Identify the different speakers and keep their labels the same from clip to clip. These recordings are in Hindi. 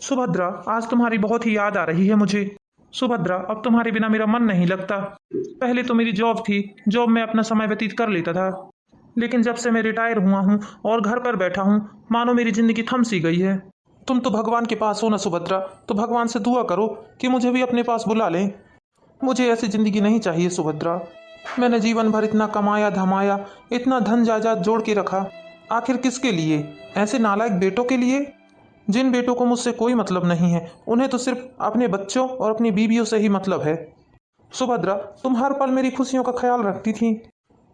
Speaker 1: सुभद्रा, आज तुम्हारी बहुत ही याद आ रही है मुझे। सुभद्रा, अब तुम्हारे बिना मेरा मन नहीं लगता। पहले तो मेरी जॉब थी, जॉब में अपना समय व्यतीत कर लेता था, लेकिन जब से मैं रिटायर हुआ हूँ और घर पर बैठा हूँ, मानो मेरी जिंदगी थम सी गई है। तुम तो भगवान के पास हो ना सुभद्रा, तो भगवान से दुआ करो कि मुझे भी अपने पास बुला लें। मुझे ऐसी जिंदगी नहीं चाहिए सुभद्रा। मैंने जीवन भर इतना कमाया धमाया, इतना धन जायदाद जोड़ के रखा, आखिर किसके लिए? ऐसे नालायक बेटों के लिए, जिन बेटों को मुझसे कोई मतलब नहीं है। उन्हें तो सिर्फ अपने बच्चों और अपनी बीवियों से ही मतलब है। सुभद्रा, तुम हर पल मेरी खुशियों का ख्याल रखती थी।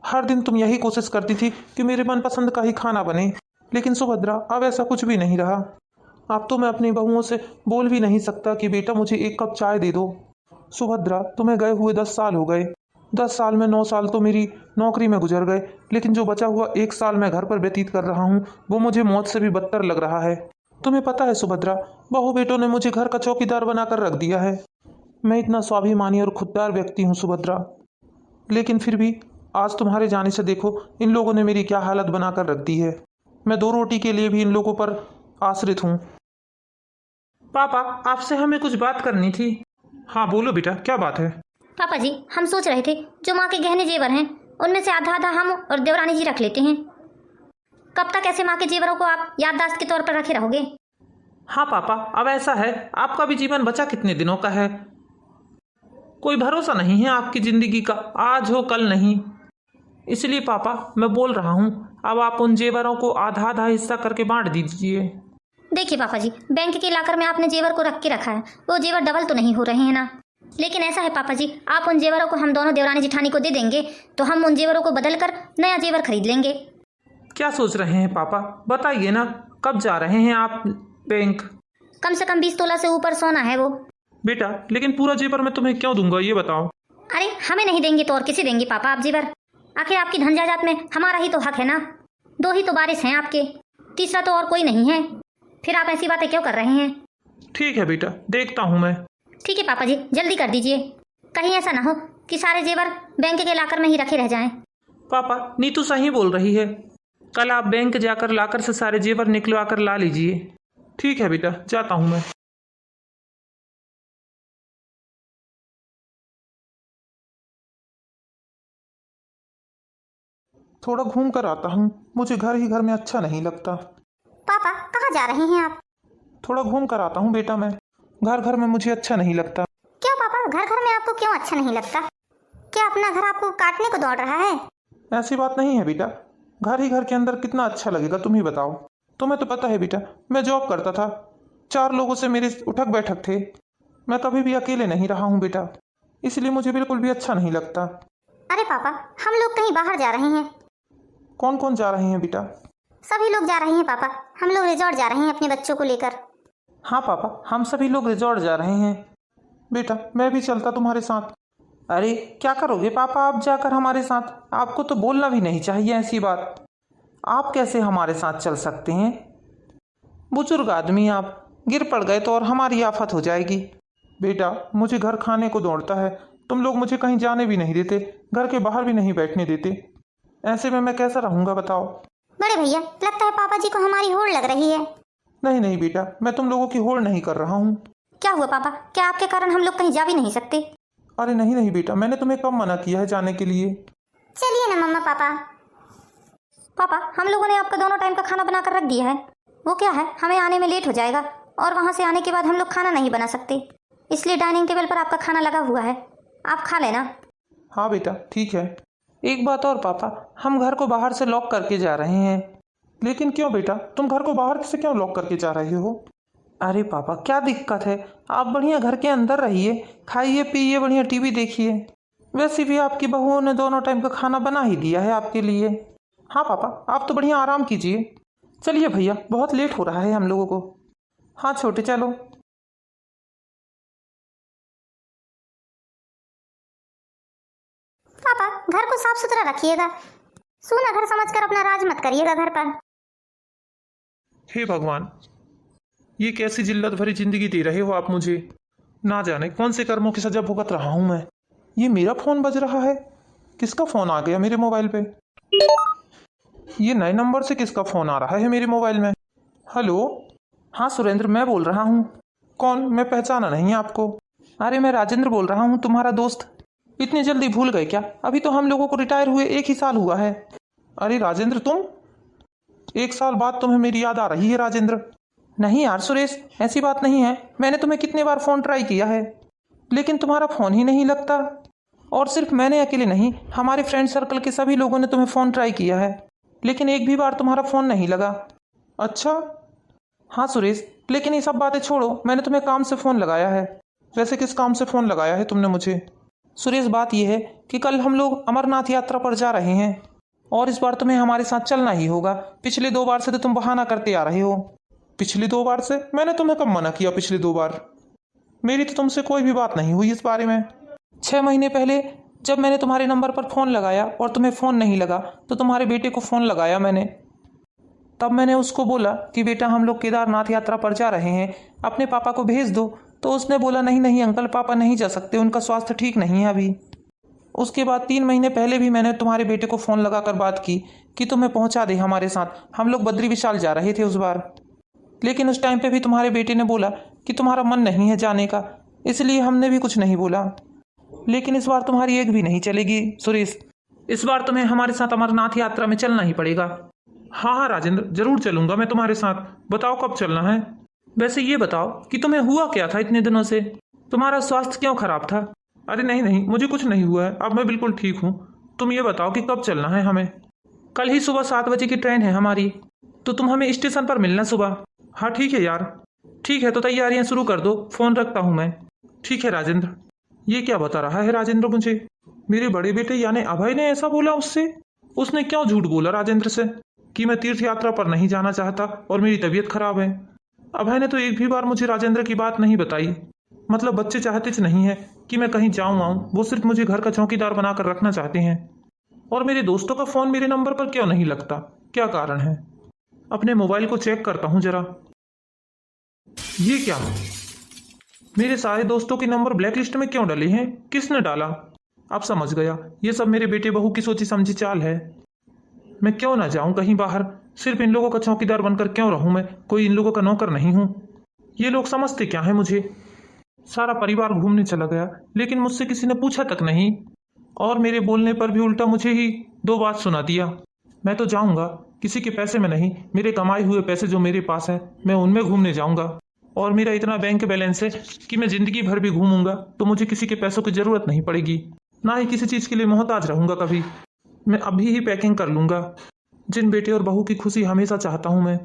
Speaker 1: हर दिन तुम यही कोशिश करती थी कि मेरे मनपसंद का ही खाना बने, लेकिन सुभद्रा अब ऐसा कुछ भी नहीं रहा। अब तो मैं अपनी बहुओं से बोल भी नहीं सकता कि बेटा मुझे एक कप चाय दे दो। सुभद्रा, तुम्हें गए हुए 10 साल हो गए। 10 साल में 9 साल तो मेरी नौकरी में गुजर गए, लेकिन जो बचा हुआ 1 साल मैं घर पर व्यतीत कर रहा हूँ, वो मुझे मौत से भी बदतर लग रहा है। तुम्हें पता है सुभद्रा, बहू बेटों ने मुझे घर का चौकीदार बनाकर रख दिया है। मैं इतना स्वाभिमानी और खुददार व्यक्ति हूँ सुभद्रा, लेकिन फिर भी आज तुम्हारे जाने से देखो इन लोगों ने मेरी क्या हालत बनाकर रख दी है। मैं 2 रोटी के लिए भी इन लोगों पर आश्रित हूँ। पापा, आपसे हमें कुछ बात करनी थी। हाँ बोलो बेटा, क्या बात है?
Speaker 2: पापा जी, हम सोच रहे थे जो माँ के गहने जेवर हैं उनमें से आधा आधा हम और देवरानी जी रख लेते हैं। कब तक ऐसे माँ के जेवरों को आप याददाश्त के तौर पर रखे रहोगे?
Speaker 1: हाँ पापा, अब ऐसा है, आपका भी जीवन बचा कितने दिनों का है। कोई भरोसा नहीं है आपकी जिंदगी का, आज हो कल नहीं। इसलिए पापा मैं बोल रहा हूँ, अब आप उन जेवरों को आधा आधा हिस्सा करके बांट दीजिए।
Speaker 2: देखिए पापा जी, बैंक के लाकर में आपने जेवर को रख के रखा है, वो जेवर डबल तो नहीं हो रहे हैं ना। लेकिन ऐसा है पापा जी, आप उन जेवरों को हम दोनों देवरानी जिठानी को दे देंगे तो हम उन जेवरों को बदल कर नया जेवर खरीद लेंगे।
Speaker 1: क्या सोच रहे हैं पापा, बताइए ना, कब जा रहे हैं आप बैंक?
Speaker 2: कम से कम 20 तोला से ऊपर सोना है वो।
Speaker 1: बेटा, लेकिन पूरा जेवर मैं तुम्हें क्यों दूंगा, ये बताओ।
Speaker 2: अरे हमें नहीं देंगे तो और किसे देंगे पापा आप जेवर? आखिर आपकी धन जायदाद में हमारा ही तो हक है ना। 2 ही तो वारिस हैं आपके, तीसरा तो और कोई नहीं है। फिर आप ऐसी बातें क्यों कर रहे हैं?
Speaker 1: ठीक है बेटा, देखता हूँ मैं।
Speaker 2: ठीक है पापा जी, जल्दी कर दीजिए, कहीं ऐसा ना हो कि सारे जेवर बैंक के लाकर में ही रखे रह जाएं।
Speaker 1: पापा, नीतू सही बोल रही है, कल आप बैंक जाकर लाकर से सारे जेवर निकलवा कर ला लीजिए। ठीक है बेटा, जाता हूँ मैं। थोड़ा घूम कर आता हूँ, मुझे घर ही घर में अच्छा नहीं लगता।
Speaker 2: पापा कहाँ जा रहे हैं आप?
Speaker 1: थोड़ा घूम कर आता हूँ बेटा, मैं घर घर में मुझे अच्छा नहीं लगता।
Speaker 2: क्यों पापा, घर घर में आपको क्यों अच्छा नहीं लगता? क्या अपना घर आपको काटने को दौड़ रहा है?
Speaker 1: ऐसी बात नहीं है बेटा, घर ही घर के अंदर कितना अच्छा लगेगा तुम ही बताओ। तुम्हें तो पता है बेटा, मैं जॉब करता था, 4 लोगों से मेरे उठक बैठक थे। मैं कभी भी अकेले नहीं रहा हूँ बेटा, इसलिए मुझे बिल्कुल भी अच्छा नहीं लगता।
Speaker 2: अरे पापा, हम लोग कहीं बाहर जा रहे हैं।
Speaker 1: कौन कौन जा रहे हैं बेटा?
Speaker 2: सभी लोग जा रहे हैं पापा, हम लोग रिजॉर्ट जा रहे हैं अपने बच्चों को लेकर।
Speaker 1: हाँ पापा, हम सभी लोग रिजॉर्ट जा रहे हैं। बेटा, मैं भी चलता तुम्हारे साथ। अरे क्या करोगे पापा आप जाकर हमारे साथ? आपको तो बोलना भी नहीं चाहिए ऐसी बात। आप कैसे हमारे साथ चल सकते हैं? बुजुर्ग आदमी आप, गिर पड़ गए तो और हमारी आफत हो जाएगी। बेटा, मुझे घर खाने को दौड़ता है, तुम लोग मुझे कहीं जाने भी नहीं देते, घर के बाहर भी नहीं बैठने देते। ऐसे में मैं कैसा रहूँगा बताओ?
Speaker 2: बड़े भैया, लगता है पापा जी को हमारी होड़ लग रही है।
Speaker 1: नहीं नहीं बेटा, मैं तुम लोगों की होड़ नहीं कर रहा हूँ।
Speaker 2: क्या हुआ पापा, क्या आपके कारण हम लोग कहीं जा भी नहीं सकते?
Speaker 1: अरे नहीं नहीं बेटा, मैंने तुम्हें कब मना किया है जाने के लिए?
Speaker 2: चलिए ना मम्मा पापा। पापा, हम लोगों ने आपका दोनों टाइम का खाना बनाकर रख दिया है। वो क्या है, हमें आने में लेट हो जाएगा और वहाँ से आने के बाद हम लोग खाना नहीं बना सकते, इसलिए डाइनिंग टेबल पर आपका खाना लगा हुआ है, आप खा लेना।
Speaker 1: हाँ बेटा ठीक है। एक बात और पापा, हम घर को बाहर से लॉक करके जा रहे हैं। लेकिन क्यों बेटा, तुम घर को बाहर से क्यों लॉक करके जा रहे हो? अरे पापा क्या दिक्कत है, आप बढ़िया घर के अंदर रहिए, खाइए पिइए, बढ़िया टीवी देखिए। वैसे भी आपकी बहुओं ने दोनों टाइम का खाना बना ही दिया है आपके लिए। हाँ पापा, आप तो बढ़िया आराम कीजिए। चलिए भैया, बहुत लेट हो रहा है हम लोगों को। हाँ छोटे चलो।
Speaker 2: पापा, घर को साफ सुथरा रखिएगा, सूना घर समझकर अपना राज मत करिएगा घर पर।
Speaker 1: हे भगवान, ये कैसी जिल्लत भरी जिंदगी दे रहे हो आप मुझे। ना जाने कौन से कर्मों की सजा भुगत रहा हूं मैं। ये मेरा फोन बज रहा है, किसका फोन आ गया मेरे मोबाइल पे? ये नए नंबर से किसका फोन आ रहा है मेरे मोबाइल में? हेलो, हाँ सुरेंद्र, मैं बोल रहा हूँ। कौन? मैं पहचाना नहीं आपको। अरे मैं राजेंद्र बोल रहा हूँ, तुम्हारा दोस्त। इतनी जल्दी भूल गए क्या? अभी तो हम लोगों को रिटायर हुए 1 ही साल हुआ है। अरे राजेंद्र, तुम 1 साल बाद तुम्हें मेरी याद आ रही है राजेंद्र? नहीं यार सुरेश, ऐसी बात नहीं है। मैंने तुम्हें कितने बार फ़ोन ट्राई किया है, लेकिन तुम्हारा फ़ोन ही नहीं लगता। और सिर्फ मैंने अकेले नहीं, हमारे फ्रेंड सर्कल के सभी लोगों ने तुम्हें फ़ोन ट्राई किया है, लेकिन एक भी बार तुम्हारा फ़ोन नहीं लगा। अच्छा। हाँ सुरेश, लेकिन ये सब बातें छोड़ो, मैंने तुम्हें काम से फ़ोन लगाया है। वैसे किस काम से फ़ोन लगाया है तुमने मुझे? सुरेश, बात यह है कि कल हम लोग अमरनाथ यात्रा पर जा रहे हैं और इस बार तुम्हें हमारे साथ चलना ही होगा। पिछले 2 बार से तो तुम बहाना करते आ रहे हो। पिछली 2 बार से? मैंने तुम्हें कब मना किया पिछली 2 बार? मेरी तो तुमसे कोई भी बात नहीं हुई इस बारे में। 6 महीने पहले जब मैंने तुम्हारे नंबर पर फ़ोन लगाया और तुम्हें फ़ोन नहीं लगा, तो तुम्हारे बेटे को फ़ोन लगाया मैंने। तब मैंने उसको बोला कि बेटा हम लोग केदारनाथ यात्रा पर जा रहे हैं, अपने पापा को भेज दो। तो उसने बोला नहीं नहीं अंकल, पापा नहीं जा सकते, उनका स्वास्थ्य ठीक नहीं है अभी। उसके बाद 3 महीने पहले भी मैंने तुम्हारे बेटे को फ़ोन लगाकर बात की कि तुम्हें पहुंचा दे हमारे साथ। हम लोग बद्री विशाल जा रहे थे उस बार, लेकिन उस टाइम पे भी तुम्हारे बेटे ने बोला कि तुम्हारा मन नहीं है जाने का, इसलिए हमने भी कुछ नहीं बोला। लेकिन इस बार तुम्हारी एक भी नहीं चलेगी सुरेश। इस बार तुम्हें हमारे साथ अमरनाथ यात्रा में चलना ही पड़ेगा। हाँ हाँ राजेंद्र, जरूर चलूंगा मैं तुम्हारे साथ। बताओ कब चलना है? वैसे ये बताओ कि तुम्हें हुआ क्या था इतने दिनों से? तुम्हारा स्वास्थ्य क्यों खराब था? अरे नहीं नहीं, मुझे कुछ नहीं हुआ है, अब मैं बिल्कुल ठीक हूँ। तुम ये बताओ कि कब चलना है हमें? कल ही सुबह 7 बजे की ट्रेन है हमारी, तो तुम हमें स्टेशन पर मिलना सुबह। हाँ ठीक है यार। ठीक है, तो तैयारियां शुरू कर दो, फ़ोन रखता हूँ मैं। ठीक है राजेंद्र। ये क्या बता रहा है राजेंद्र मुझे? मेरे बड़े बेटे यानी अभय ने ऐसा बोला उससे? उसने क्यों झूठ बोला राजेंद्र से कि मैं तीर्थ यात्रा पर नहीं जाना चाहता और मेरी तबीयत खराब है? अभय ने तो एक भी बार मुझे राजेंद्र की बात नहीं बताई। मतलब बच्चे चाहते नहीं है कि मैं कहीं जाऊँ आऊँ, वो सिर्फ मुझे घर का चौकीदार बनाकर रखना चाहते हैं। और मेरे दोस्तों का फ़ोन मेरे नंबर पर क्यों नहीं लगता? क्या कारण है? अपने मोबाइल को चेक करता हूँ जरा। ये क्या? मेरे सारे दोस्तों के नंबर ब्लैक लिस्ट में क्यों डले हैं? किसने डाला? अब समझ गया, ये सब मेरे बेटे बहू की सोची समझी चाल है। मैं क्यों ना जाऊं कहीं बाहर? सिर्फ इन लोगों का चौकीदार बनकर क्यों रहूं मैं? कोई इन लोगों का नौकर नहीं हूं। ये लोग समझते क्या है मुझे? सारा परिवार घूमने चला गया, लेकिन मुझसे किसी ने पूछा तक नहीं, और मेरे बोलने पर भी उल्टा मुझे ही 2 बात सुना दिया। मैं तो जाऊंगा, किसी के पैसे में नहीं, मेरे कमाए हुए पैसे जो मेरे पास है मैं उनमें घूमने जाऊंगा। और मेरा इतना बैंक बैलेंस है कि मैं जिंदगी भर भी घूमूंगा तो मुझे किसी के पैसों की जरूरत नहीं पड़ेगी, ना ही किसी चीज़ के लिए मोहताज रहूंगा कभी। मैं अभी ही पैकिंग कर लूंगा। जिन बेटे और बहू की खुशी हमेशा चाहता हूं मैं,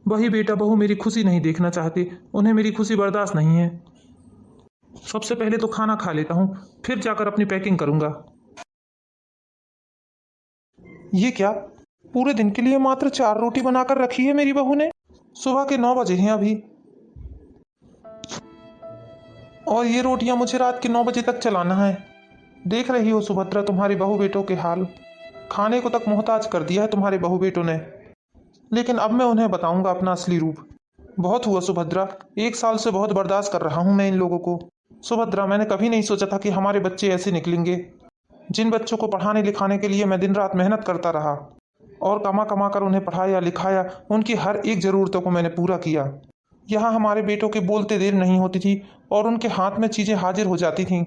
Speaker 1: वही बेटा बहू मेरी खुशी नहीं देखना चाहते, उन्हें मेरी खुशी बर्दाश्त नहीं है। सबसे पहले तो खाना खा लेता हूँ, फिर जाकर अपनी पैकिंग करूंगा। ये क्या? पूरे दिन के लिए मात्र 4 रोटी बनाकर रखी है मेरी बहू ने। सुबह के 9 बजे हैं अभी, और ये रोटियां मुझे रात के 9 बजे तक चलाना है। देख रही हो सुभद्रा तुम्हारे बहू बेटों के हाल। खाने को तक मोहताज कर दिया है तुम्हारे बहू बेटों ने। लेकिन अब मैं उन्हें बताऊंगा अपना असली रूप। बहुत हुआ सुभद्रा, 1 साल से बहुत बर्दाश्त कर रहा हूं मैं इन लोगों को। सुभद्रा, मैंने कभी नहीं सोचा था कि हमारे बच्चे ऐसे निकलेंगे। जिन बच्चों को पढ़ाने लिखाने के लिए मैं दिन रात मेहनत करता रहा और कमा कमा कर उन्हें पढ़ाया लिखाया, उनकी हर एक ज़रूरतों को मैंने पूरा किया। यहाँ हमारे बेटों के बोलते देर नहीं होती थी और उनके हाथ में चीज़ें हाजिर हो जाती थीं।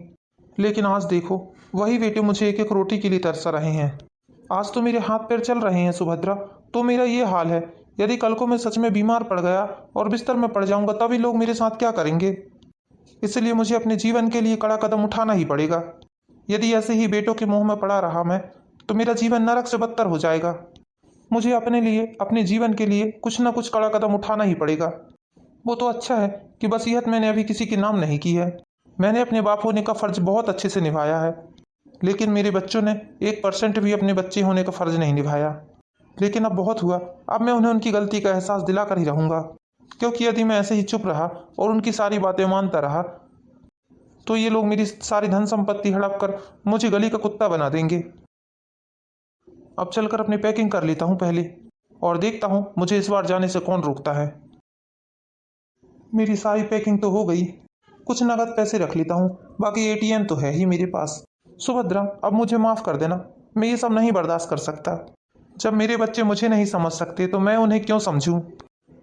Speaker 1: लेकिन आज देखो, वही बेटे मुझे एक एक रोटी के लिए तरस रहे हैं। आज तो मेरे हाथ पैर चल रहे हैं सुभद्रा, तो मेरा ये हाल है। यदि कल को मैं सच में बीमार पड़ गया और बिस्तर में पड़ जाऊंगा, तभी लोग मेरे साथ क्या करेंगे? इसलिए मुझे अपने जीवन के लिए कड़ा कदम उठाना ही पड़ेगा। यदि ऐसे ही बेटों के मुंह में पड़ा रहा मैं, तो मेरा जीवन नरक से बदतर हो जाएगा। मुझे अपने लिए, अपने जीवन के लिए कुछ ना कुछ कड़ा कदम उठाना ही पड़ेगा। वो तो अच्छा है कि वसीयत मैंने अभी किसी के नाम नहीं की है। मैंने अपने बाप होने का फ़र्ज बहुत अच्छे से निभाया है, लेकिन मेरे बच्चों ने 1% भी अपने बच्चे होने का फ़र्ज नहीं निभाया। लेकिन अब बहुत हुआ, अब मैं उन्हें उनकी गलती का एहसास दिलाकर ही रहूँगा। क्योंकि यदि मैं ऐसे ही चुप रहा और उनकी सारी बातें मानता रहा, तो ये लोग मेरी सारी धन संपत्ति हड़प कर मुझे गली का कुत्ता बना देंगे। अब चलकर अपनी पैकिंग कर लेता हूँ पहले, और देखता हूँ मुझे इस बार जाने से कौन रोकता है। मेरी सारी पैकिंग तो हो गई, कुछ नगद पैसे रख लेता हूँ, बाकी ATM तो है ही मेरे पास। सुभद्रा, अब मुझे माफ़ कर देना, मैं ये सब नहीं बर्दाश्त कर सकता। जब मेरे बच्चे मुझे नहीं समझ सकते तो मैं उन्हें क्यों समझूं?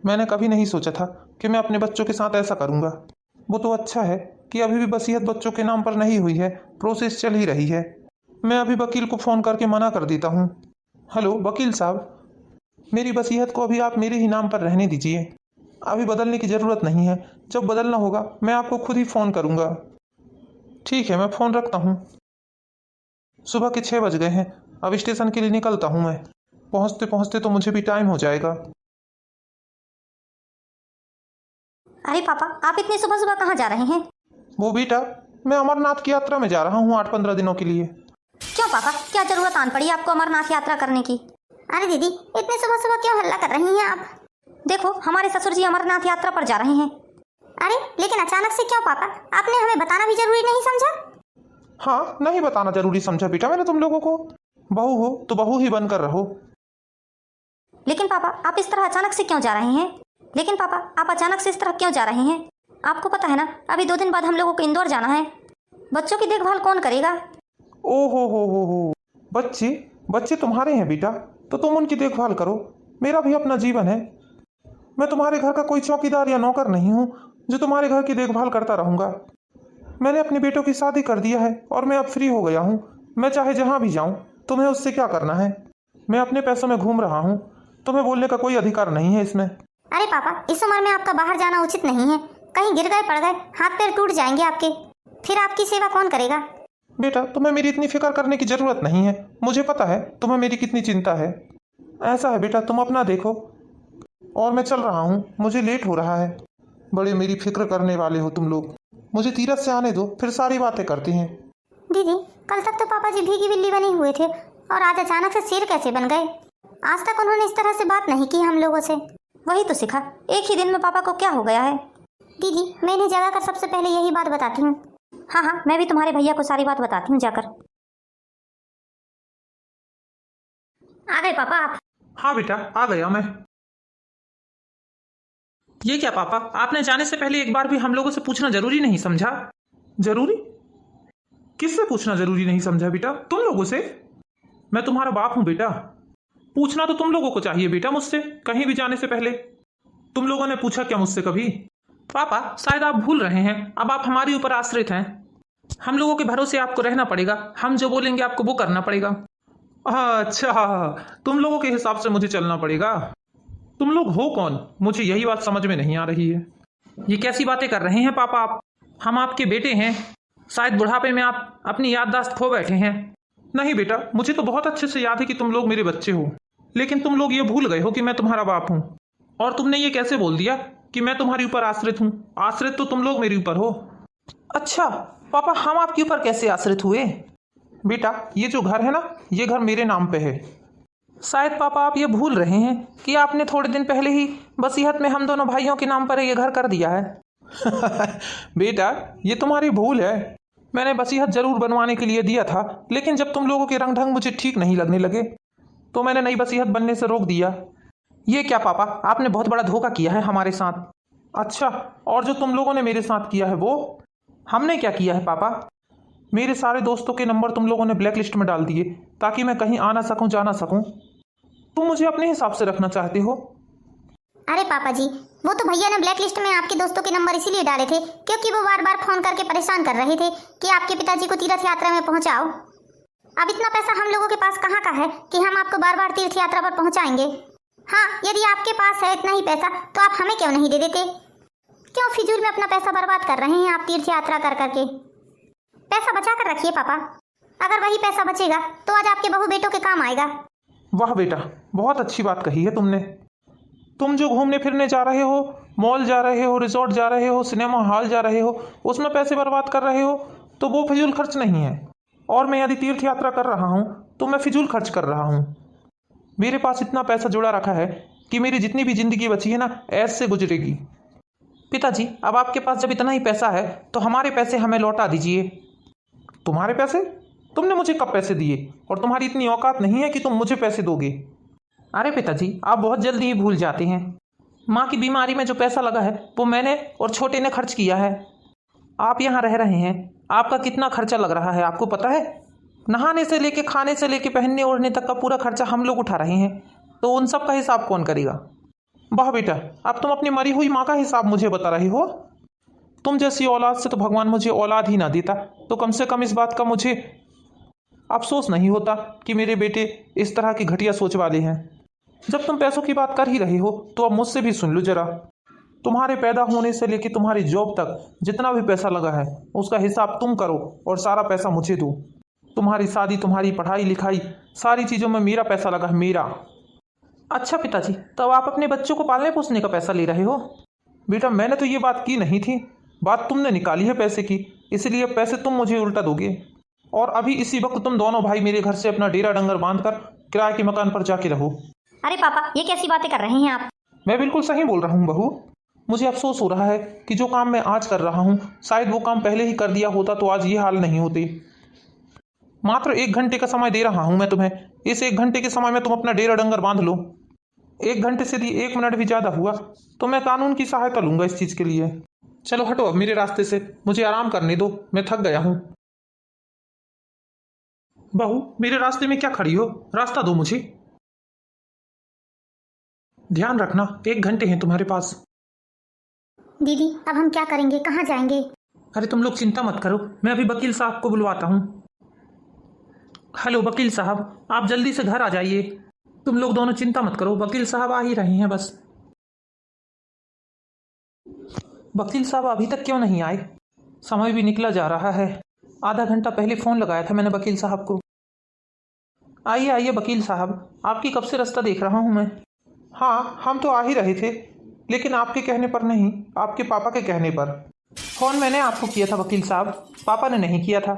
Speaker 1: मैंने कभी नहीं सोचा था कि मैं अपने बच्चों के साथ ऐसा करूँगा। वो तो अच्छा है कि अभी भी वसीयत बच्चों के नाम पर नहीं हुई है, प्रोसेस चल ही रही है। मैं अभी वकील को फ़ोन करके मना कर देता हूँ। हेलो वकील साहब, मेरी वसीयत को अभी आप मेरे ही नाम पर रहने दीजिए। अभी बदलने की ज़रूरत नहीं है, जब बदलना होगा मैं आपको खुद ही फ़ोन करूँगा। ठीक है, मैं फ़ोन रखता हूँ। सुबह के 6 बज गए हैं, अब स्टेशन के लिए निकलता हूँ मैं। पहुँचते पहुँचते तो मुझे भी टाइम हो जाएगा।
Speaker 2: अरे पापा, आप इतनी सुबह सुबह कहाँ जा रहे हैं?
Speaker 1: वो बेटा, मैं अमरनाथ की यात्रा में जा रहा हूँ 8-15 दिनों के लिए।
Speaker 2: क्यों पापा, क्या जरूरत आन पड़ी आपको अमरनाथ यात्रा करने की? अरे दीदी, इतने सुबह सुबह क्यों हल्ला कर रही हैं आप? देखो, हमारे ससुर जी अमरनाथ यात्रा पर जा रहे हैं। अरे लेकिन अचानक से क्यों पापा? आपने हमें बताना भी जरूरी नहीं समझा?
Speaker 1: हाँ, नहीं बताना जरूरी समझा बेटा मैंने तुम लोगों को। बहू हो तो बहू ही बनकर रहो।
Speaker 2: लेकिन पापा, आप इस तरह अचानक से क्यों जा रहे हैं? लेकिन पापा, आप अचानक से इस तरह क्यों जा रहे हैं? आपको पता है ना, अभी 2 दिन बाद हम लोगों को इंदौर जाना है। बच्चों की देखभाल कौन करेगा?
Speaker 1: ओ हो, बच्चे तुम्हारे हैं बेटा, तो तुम उनकी देखभाल करो। मेरा भी अपना जीवन है। मैं तुम्हारे घर का कोई चौकीदार या नौकर नहीं हूँ जो तुम्हारे घर की देखभाल करता रहूँगा। मैंने अपने बेटों की शादी कर दिया है और मैं अब फ्री हो गया हूँ। मैं चाहे जहाँ भी जाऊँ, तुम्हें उससे क्या करना है? मैं अपने पैसों में घूम रहा हूँ, तुम्हें बोलने का कोई अधिकार नहीं है इसमें।
Speaker 2: अरे पापा, इस उम्र में आपका बाहर जाना उचित नहीं है। कहीं गिर गए पड़ गए, हाथ पैर टूट जाएंगे आपके, फिर आपकी सेवा कौन करेगा?
Speaker 1: बेटा, तुम्हें मेरी इतनी फिक्र करने की जरूरत नहीं है। मुझे पता है तुम्हें मेरी कितनी चिंता है। ऐसा है बेटा, तुम अपना देखो और मैं चल रहा हूँ, मुझे लेट हो रहा है। बड़े मेरी फिक्र करने वाले हो तुम लोग। मुझे तीरथ से आने दो, फिर सारी बातें करती हैं।
Speaker 2: दीदी, कल तक तो पापा जी भीगी बिल्ली बने हुए थे और आज अचानक से शेर कैसे बन गए? आज तक उन्होंने इस तरह से बात नहीं की हम लोगों से। वही तो सिखा, एक ही दिन में पापा को क्या हो गया है? दीदी, मैं इन्हें जगा कर सबसे पहले यही बात बताती हूँ। हाँ, मैं भी तुम्हारे भैया को सारी बात बताती हूँ जाकर। आ गए पापा आप?
Speaker 1: हाँ बेटा, आ गया मैं। ये क्या पापा, आपने जाने से पहले एक बार भी हम लोगों से पूछना जरूरी नहीं समझा? जरूरी? किससे पूछना जरूरी नहीं समझा बेटा? तुम लोगों से? मैं तुम्हारा बाप हूं बेटा। पूछना तो तुम लोगों को चाहिए बेटा मुझसे, कहीं भी जाने से पहले। तुम लोगों ने पूछा क्या मुझसे कभी? पापा, शायद आप भूल रहे हैं, अब आप हमारे ऊपर आश्रित हैं। हम लोगों के भरोसे आपको रहना पड़ेगा, हम जो बोलेंगे आपको वो करना पड़ेगा। अच्छा, तुम लोगों के हिसाब से मुझे चलना पड़ेगा। तुम लोग हो कौन? मुझे यही बात समझ में नहीं आ रही है। ये कैसी बातें कर रहे हैं पापा आप? हम आपके बेटे हैं। शायद बुढ़ापे में आप अपनी याददाश्त खो बैठे हैं। नहीं बेटा, मुझे तो बहुत अच्छे से याद है कि तुम लोग मेरे बच्चे हो, लेकिन तुम लोग ये भूल गए हो कि मैं तुम्हारा बाप हूँ। और तुमने ये कैसे बोल दिया कि मैं तुम्हारे ऊपर आश्रित हूँ? आश्रित तो तुम लोग मेरे ऊपर हो। अच्छा पापा, हम आपके ऊपर कैसे आश्रित हुए? बेटा, ये जो घर है ना, ये घर मेरे नाम पे है। शायद पापा आप ये भूल रहे हैं कि आपने थोड़े दिन पहले ही वसीयत में हम दोनों भाइयों के नाम पर ये घर कर दिया है। बेटा, ये तुम्हारी भूल है। मैंने वसीयत जरूर बनवाने के लिए दिया था, लेकिन जब तुम लोगों के रंग ढंग मुझे ठीक नहीं लगने लगे तो मैंने नई वसीयत बनने से रोक दिया। ये क्या पापा, आपने बहुत बड़ा धोखा किया है हमारे साथ। अच्छा, और जो तुम लोगों ने मेरे साथ किया है वो? हमने क्या किया है पापा? मेरे सारे दोस्तों के नंबर तुम लोगों ने ब्लैक लिस्ट में डाल दिए ताकि मैं कहीं आ ना सकूं, जा ना सकूं। तुम मुझे अपने हिसाब से रखना चाहते हो।
Speaker 2: अरे पापा जी, वो तो भैया ने ब्लैक लिस्ट में आपके दोस्तों के नंबर इसीलिए डाले थे क्योंकि वो बार बार फोन करके परेशान कर रहे थे कि आपके पिताजी को तीर्थ यात्रा में पहुंचाओ। अब इतना पैसा हम लोगों के पास कहाँ का है कि हम आपको बार बार तीर्थ यात्रा पर पहुंचाएंगे? हाँ, यदि आपके पास है इतना ही पैसा तो आप हमें क्यों नहीं दे देते? क्यों फिजूल में अपना पैसा बर्बाद कर रहे हैं आप तीर्थ यात्रा कर करके? पैसा बचा कर रखिए पापा, अगर वही पैसा बचेगा तो आज आपके बहू बेटों के काम आएगा।
Speaker 1: वाह बेटा, बहुत अच्छी बात कही है तुमने। तुम जो घूमने फिरने जा रहे हो, मॉल जा रहे हो, रिजॉर्ट जा रहे हो, सिनेमा हॉल जा रहे हो, उसमें पैसे बर्बाद कर रहे हो तो वो फिजूल खर्च नहीं है। और मैं यदि तीर्थ यात्रा कर रहा हूँ तो मैं फिजूल खर्च कर रहा हूँ। मेरे पास इतना पैसा जुड़ा रखा है कि मेरी जितनी भी जिंदगी बची है ना, ऐसे से गुजरेगी। पिताजी, अब आपके पास जब इतना ही पैसा है तो हमारे पैसे हमें लौटा दीजिए। तुम्हारे पैसे? तुमने मुझे कब पैसे दिए? और तुम्हारी इतनी औकात नहीं है कि तुम मुझे पैसे दोगे। अरे पिताजी, आप बहुत जल्दी ही भूल जाते हैं। माँ की बीमारी में जो पैसा लगा है वो मैंने और छोटे ने खर्च किया है। आप यहाँ रह रहे हैं, आपका कितना खर्चा लग रहा है आपको पता है? नहाने से लेके, खाने से लेके, पहनने ओढ़ने तक का पूरा खर्चा हम लोग उठा रहे हैं, तो उन सब का हिसाब कौन करेगा? वाह बेटा, अब तुम अपनी मरी हुई माँ का हिसाब मुझे बता रहे हो। तुम जैसी औलाद से तो भगवान मुझे औलाद ही ना देता, तो कम से कम इस बात का मुझे अफसोस नहीं होता कि मेरे बेटे इस तरह की घटिया सोच वाले हैं। जब तुम पैसों की बात कर ही रहे हो तो अब मुझसे भी सुन लो जरा। तुम्हारे पैदा होने से लेकर तुम्हारी जॉब तक जितना भी पैसा लगा है उसका हिसाब तुम करो और सारा पैसा मुझे दो। तुम्हारी शादी, तुम्हारी पढ़ाई लिखाई, सारी चीज़ों में मेरा पैसा लगा है, मेरा। अच्छा पिताजी, तो आप अपने बच्चों को पालने पोसने का पैसा ले रहे हो? बेटा, मैंने तो ये बात की नहीं थी, बात तुमने निकाली है पैसे की, इसलिए पैसे तुम मुझे उल्टा दोगे। और अभी इसी वक्त तुम दोनों भाई मेरे घर से अपना डेरा डंगर बांधकर किराए के मकान पर जाके रहो।
Speaker 2: अरे पापा, ये कैसी बातें कर रहे हैं आप?
Speaker 1: मैं बिल्कुल सही बोल रहा हूँ बहू। मुझे अफसोस हो रहा है कि जो काम मैं आज कर रहा हूँ, शायद वो काम पहले ही कर दिया होता तो आज ये हाल नहीं होते। मात्र 1 घंटे का समय दे रहा हूँ मैं तुम्हें। इस 1 घंटे के समय में तुम अपना डेरा डंगर बांध लो। 1 घंटे से यदि 1 मिनट भी ज़्यादा हुआ तो मैं कानून की सहायता लूंगा इस चीज़ के लिए। चलो हटो अब मेरे रास्ते से, मुझे आराम करने दो, मैं थक गया हूँ। बहू, मेरे रास्ते में क्या खड़ी हो? रास्ता दो मुझे। ध्यान रखना, 1 घंटे हैं तुम्हारे पास।
Speaker 2: दीदी, अब हम क्या करेंगे, कहाँ जाएंगे?
Speaker 1: अरे तुम लोग चिंता मत करो, मैं अभी वकील साहब को बुलवाता हूँ। हेलो वकील साहब, आप जल्दी से घर आ जाइए। तुम लोग दोनों चिंता मत करो, वकील साहब आ ही रहे हैं बस। वकील साहब अभी तक क्यों नहीं आए? समय भी निकला जा रहा है। आधा घंटा पहले फ़ोन लगाया था मैंने वकील साहब को। आइए आइए वकील साहब, आपकी कब से रास्ता देख रहा हूँ मैं। हाँ, हम तो आ ही रहे थे, लेकिन आपके कहने पर नहीं, आपके पापा के कहने पर। फ़ोन मैंने आपको किया था वकील साहब, पापा ने नहीं किया था।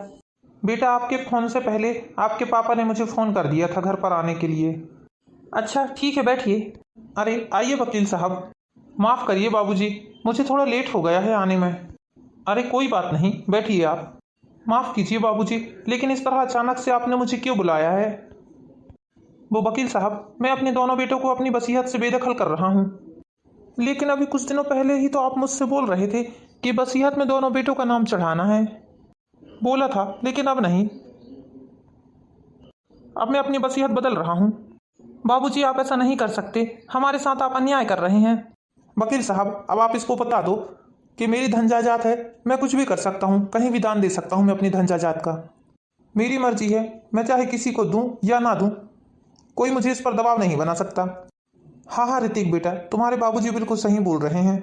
Speaker 1: बेटा, आपके फ़ोन से पहले आपके पापा ने मुझे फ़ोन कर दिया था घर पर आने के लिए। अच्छा ठीक है, बैठिए। अरे आइए वकील साहब। माफ़ करिए बाबूजी, मुझे थोड़ा लेट हो गया है आने में। अरे कोई बात नहीं, बैठिए आप। माफ़ कीजिए बाबूजी, लेकिन इस तरह अचानक से आपने मुझे क्यों बुलाया है? वो वकील साहब, मैं अपने दोनों बेटों को अपनी वसीयत से बेदखल कर रहा हूँ। लेकिन अभी कुछ दिनों पहले ही तो आप मुझसे बोल रहे थे कि वसीयत में दोनों बेटों का नाम चढ़ाना है। बोला था, लेकिन अब नहीं। अब मैं अपनी वसीयत बदल रहा हूँ। बाबूजी, आप ऐसा नहीं कर सकते, हमारे साथ आप अन्याय कर रहे हैं। वकील साहब, अब आप इसको बता दो कि मेरी धन जायदाद है, मैं कुछ भी कर सकता हूँ, कहीं भी दान दे सकता हूँ मैं अपनी धन जायदाद का। मेरी मर्जी है, मैं चाहे किसी को दूँ या ना दूँ, कोई मुझे इस पर दबाव नहीं बना सकता। हाँ हाँ ऋतिक बेटा, तुम्हारे बाबूजी बिल्कुल सही बोल रहे हैं।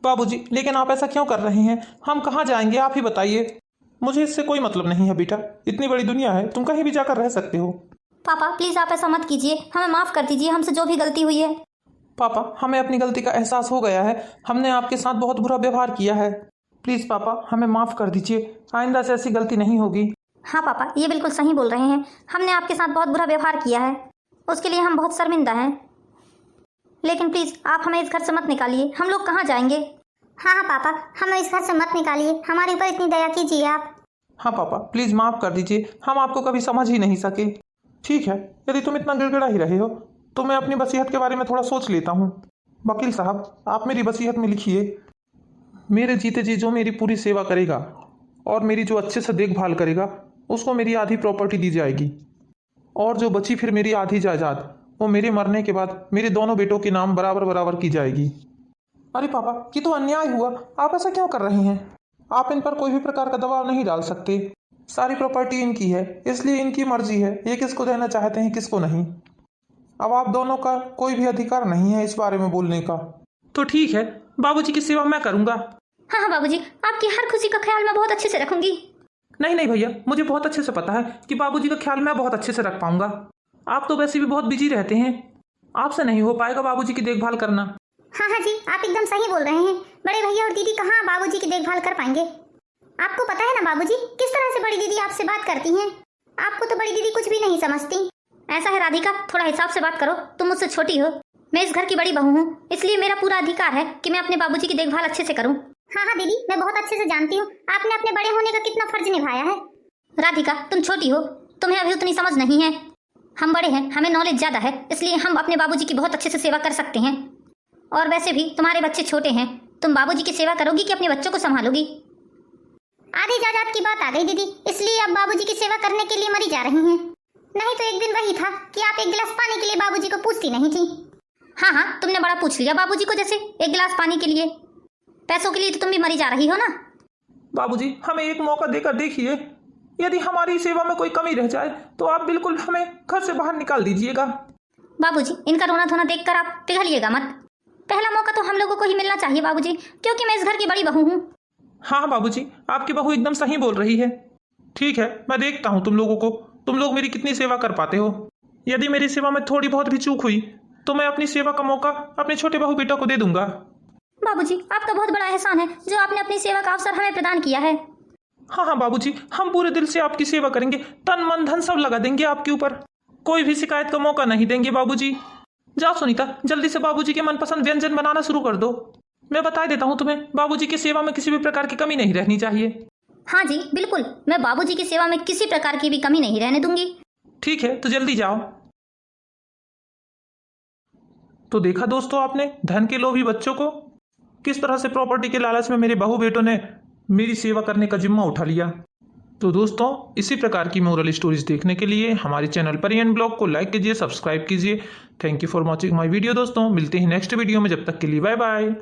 Speaker 1: बाबूजी, लेकिन आप ऐसा क्यों कर रहे हैं? हम कहाँ जाएंगे, आप ही बताइए। मुझे इससे कोई मतलब नहीं है बेटा, इतनी बड़ी दुनिया है, तुम कहीं भी जाकर रह सकते हो।
Speaker 2: पापा प्लीज़ आप ऐसा मत कीजिए, हमें माफ़ कर दीजिए, हमसे जो भी गलती हुई है।
Speaker 1: पापा, हमें अपनी गलती का एहसास हो गया है, हमने आपके साथ बहुत बुरा व्यवहार किया है। प्लीज़ पापा, हमें माफ़ कर दीजिए, आइंदा से ऐसी गलती नहीं होगी।
Speaker 2: हाँ पापा, ये बिल्कुल सही बोल रहे हैं, हमने आपके साथ बहुत बुरा व्यवहार किया है, उसके लिए हम बहुत शर्मिंदा हैं। लेकिन प्लीज़ आप हमें इस घर से मत निकालिए, हम लोग कहाँ जाएंगे? हाँ हाँ पापा, हमें इस घर से मत निकालिए, हमारे ऊपर इतनी दया कीजिए आप।
Speaker 1: हाँ पापा, प्लीज़ माफ़ कर दीजिए, हम आपको कभी समझ ही नहीं सके। ठीक है, यदि तुम इतना गिड़गिड़ा ही रहे हो तो मैं अपनी वसीयत के बारे में थोड़ा सोच लेता हूँ। वकील साहब, आप मेरी वसीयत में लिखिए, मेरे जीते जी जो मेरी पूरी सेवा करेगा और मेरी जो अच्छे से देखभाल करेगा उसको मेरी आधी प्रॉपर्टी दी जाएगी, और जो बची फिर मेरी आधी जायदाद वो मेरे मरने के बाद मेरे दोनों बेटों के नाम बराबर बराबर की जाएगी। अरे पापा, ये तो अन्याय हुआ, आप ऐसा क्यों कर रहे हैं? आप इन पर कोई भी प्रकार का दबाव नहीं डाल सकते, सारी प्रॉपर्टी इनकी है, इसलिए इनकी मर्जी है ये किसको देना चाहते हैं किसको नहीं। अब आप दोनों का कोई भी अधिकार नहीं है इस बारे में बोलने का। तो ठीक है, बाबूजी की सेवा मैं करूँगा।
Speaker 2: हाँ हाँ बाबूजी, आपकी हर खुशी का ख्याल मैं बहुत अच्छे से रखूंगी।
Speaker 1: नहीं नहीं भैया, मुझे बहुत अच्छे से पता है कि बाबूजी का ख्याल मैं बहुत अच्छे से रख पाऊंगा। आप तो वैसे भी बहुत बिजी रहते हैं, आपसे नहीं हो पाएगा बाबूजी की देखभाल करना।
Speaker 2: हाँ हाँ जी, आप एकदम सही बोल रहे हैं, बड़े भैया और दीदी कहाँ बाबूजी की देखभाल कर पाएंगे। आपको पता है ना बाबूजी, किस तरह से बड़ी दीदी आपसे बात करती हैं, आपको तो बड़ी दीदी कुछ भी नहीं समझती। ऐसा है राधिका, थोड़ा हिसाब से बात करो, तुम मुझसे छोटी हो, मैं इस घर की बड़ी बहू हूँ, इसलिए मेरा पूरा अधिकार है कि मैं अपने बाबूजी की देखभाल अच्छे से करूँ। हाँ हाँ दीदी, मैं बहुत अच्छे से जानती हूँ आपने अपने बड़े होने का कितना फर्ज निभाया है। राधिका, तुम छोटी हो, तुम्हें अभी उतनी समझ नहीं है, हम बड़े हैं, हमें नॉलेज ज़्यादा है, इसलिए हम अपने बाबूजी की बहुत अच्छे से सेवा कर सकते हैं। और वैसे भी तुम्हारे बच्चे छोटे हैं, तुम बाबूजी की सेवा करोगी कि अपने बच्चों को संभालोगी? आधी जायदाद की बात आ गई दीदी, इसलिए अब बाबूजी की सेवा करने के लिए मरी जा रही हैं। नहीं तो एक दिन वही था कि आप एक गिलास पानी के लिए बाबूजी को पूछती नहीं थी। हाँ हाँ, तुमने बड़ा पूछ लिया बाबूजी को, जैसे एक गिलास पानी के लिए। पैसों के लिए तो तुम भी मरी जा रही हो ना।
Speaker 1: बाबूजी, हमें एक मौका देकर देखिए। यदि हमारी सेवा में कोई कमी रह जाए तो आप बिल्कुल हमें घर से बाहर निकाल दीजिएगा।
Speaker 2: बाबूजी, इनका रोना धोना देखकर आप पिघलिएगा मत। पहला मौका तो हम लोगों को ही मिलना चाहिए बाबूजी, क्योंकि मैं इस घर की बड़ी बहू हूँ।
Speaker 1: हाँ बाबूजी, आपकी बहू एकदम सही बोल रही है। ठीक है, मैं देखता हूँ तुम लोगों को, तुम लोग मेरी कितनी सेवा कर पाते हो। यदि मेरी सेवा में थोड़ी बहुत भी चूक हुई तो मैं अपनी सेवा का मौका अपने छोटे बहू बेटा को दे दूंगा।
Speaker 2: बाबूजी, आपका बहुत बड़ा एहसान है जो आपने अपनी सेवा का अवसर हमें प्रदान किया है।
Speaker 1: हाँ हाँ बाबूजी, हम पूरे दिल से आपकी सेवा करेंगे, तन मन धन सब लगा देंगे आपके ऊपर, कोई भी शिकायत का मौका नहीं देंगे बाबूजी। जाओ सुनीता, जल्दी से बाबूजी के मनपसंद व्यंजन बनाना शुरू कर दो। मैं बता देता हूँ तुम्हें, बाबूजी की सेवा में किसी भी प्रकार की कमी नहीं रहनी चाहिए।
Speaker 2: हाँ जी बिल्कुल, मैं बाबूजी की सेवा में किसी प्रकार की भी कमी नहीं रहने दूंगी।
Speaker 1: ठीक है, तो जल्दी जाओ। तो देखा दोस्तों आपने धन के लोभी बच्चों को, किस तरह से प्रॉपर्टी के लालच में मेरे बहू बेटों ने मेरी सेवा करने का जिम्मा उठा लिया। तो दोस्तों, इसी प्रकार की मोरल स्टोरीज देखने के लिए हमारे चैनल परियन ब्लॉग को लाइक कीजिए, सब्सक्राइब कीजिए। Thank you for watching my video. दोस्तों, मिलते हैं नेक्स्ट वीडियो में, जब तक के लिए बाय बाय।